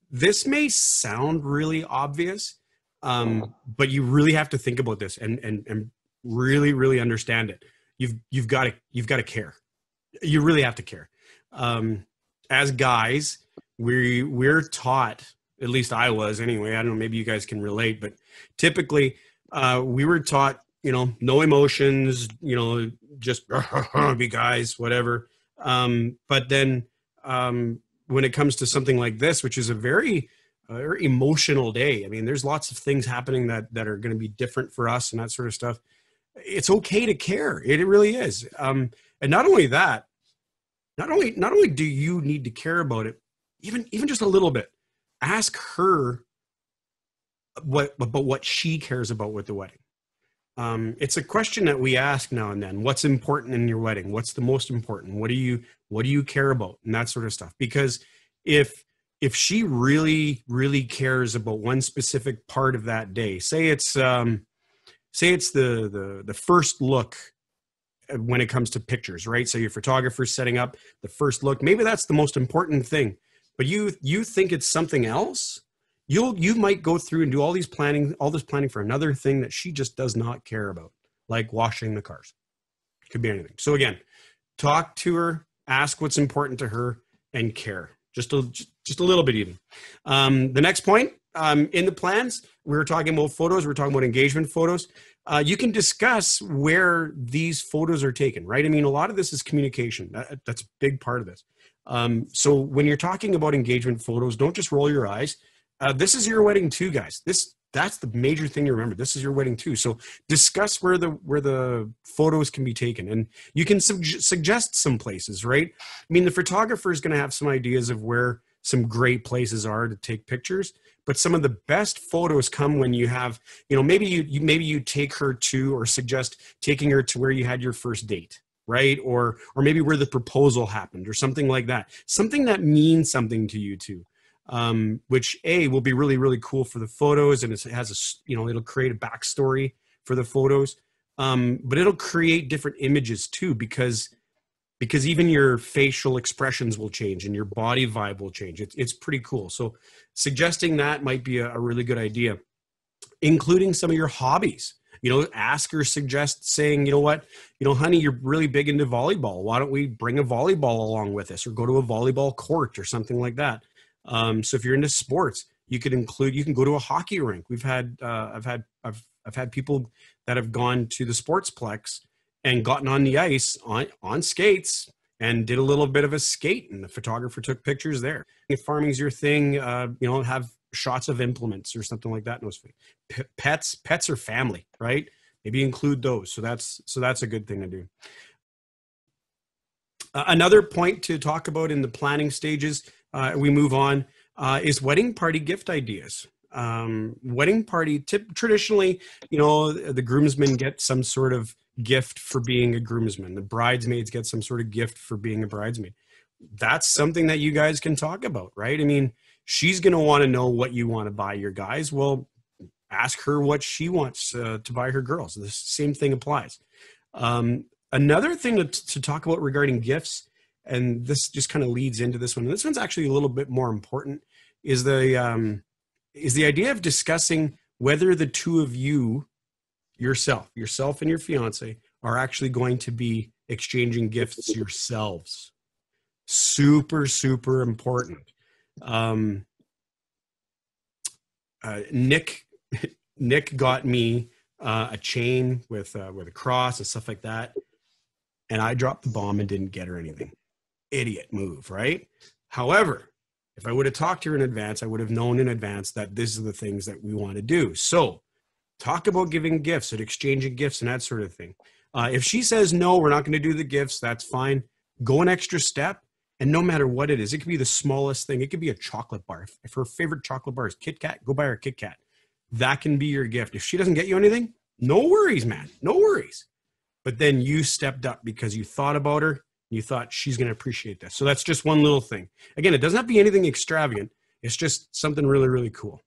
this may sound really obvious, but you really have to think about this and really, really understand it. You've got to care. You really have to care. As guys, we're taught, at least I was anyway, I don't know, maybe you guys can relate, but typically we were taught, no emotions, just be guys, whatever. But then when it comes to something like this, which is a very emotional day, I mean, there's lots of things happening that are going to be different for us and that sort of stuff. It's okay to care. It really is. And not only that, not only do you need to care about it, even just a little bit, ask her what she cares about with the wedding. It's a question that we ask now and then. What's important in your wedding? What's the most important? What do you care about? And that sort of stuff. Because if she really, really cares about one specific part of that day, say it's the first look when it comes to pictures, right? So your photographer's setting up the first look. Maybe that's the most important thing, but you think it's something else. You might go through and do all this planning for another thing that she just does not care about, like washing the cars. It could be anything. So again, talk to her, ask what's important to her, and care. Just a little bit even. The next point, in the plans, we were talking about photos. We were talking about engagement photos. You can discuss where these photos are taken, right? I mean, a lot of this is communication. That's a big part of this. So when you're talking about engagement photos, don't just roll your eyes. This is your wedding too, guys. That's the major thing to remember. This is your wedding too. So discuss where the photos can be taken, and you can suggest some places, right? I mean, the photographer is going to have some ideas of where some great places are to take pictures, but some of the best photos come when you have, maybe you take her to, or suggest taking her to where you had your first date, right? Or maybe where the proposal happened or something like that. Something that means something to you too. Which will be really, really cool for the photos, and it has it'll create a backstory for the photos, but it'll create different images too, because even your facial expressions will change and your body vibe will change. It's pretty cool. So suggesting that might be a really good idea, including some of your hobbies. Ask or suggest saying, honey, you're really big into volleyball. Why don't we bring a volleyball along with us, or go to a volleyball court or something like that? So if you're into sports, you can go to a hockey rink. I've had people that have gone to the Sportsplex and gotten on the ice on skates and did a little bit of a skate, and the photographer took pictures there. If farming's your thing, have shots of implements or something like that. Pets are family, right? Maybe include those. So that's a good thing to do. Another point to talk about in the planning stages, we move on, is wedding party gift ideas. Wedding party, traditionally, the groomsmen get some sort of gift for being a groomsman. The bridesmaids get some sort of gift for being a bridesmaid. That's something that you guys can talk about, right? I mean, she's going to want to know what you want to buy your guys. Well, ask her what she wants to buy her girls. The same thing applies. Another thing to talk about regarding gifts, and this just kind of leads into this one, and this one's actually a little bit more important, is the idea of discussing whether the two of you, yourself and your fiance, are actually going to be exchanging gifts yourselves. Super, super important. Nick got me a chain with a cross and stuff like that, and I dropped the bomb and didn't get her anything. Idiot move, right? However, if I would have talked to her in advance, I would have known in advance that these are the things that we want to do. So talk about giving gifts and exchanging gifts and that sort of thing. If she says, no, we're not going to do the gifts, that's fine. Go an extra step. And no matter what it is, it could be the smallest thing. It could be a chocolate bar. If her favorite chocolate bar is Kit Kat, go buy her a Kit Kat. That can be your gift. If she doesn't get you anything, no worries, man. No worries. But then you stepped up because you thought about her. You thought she's going to appreciate this. So that's just one little thing. Again, it doesn't have to be anything extravagant. It's just something really, really cool.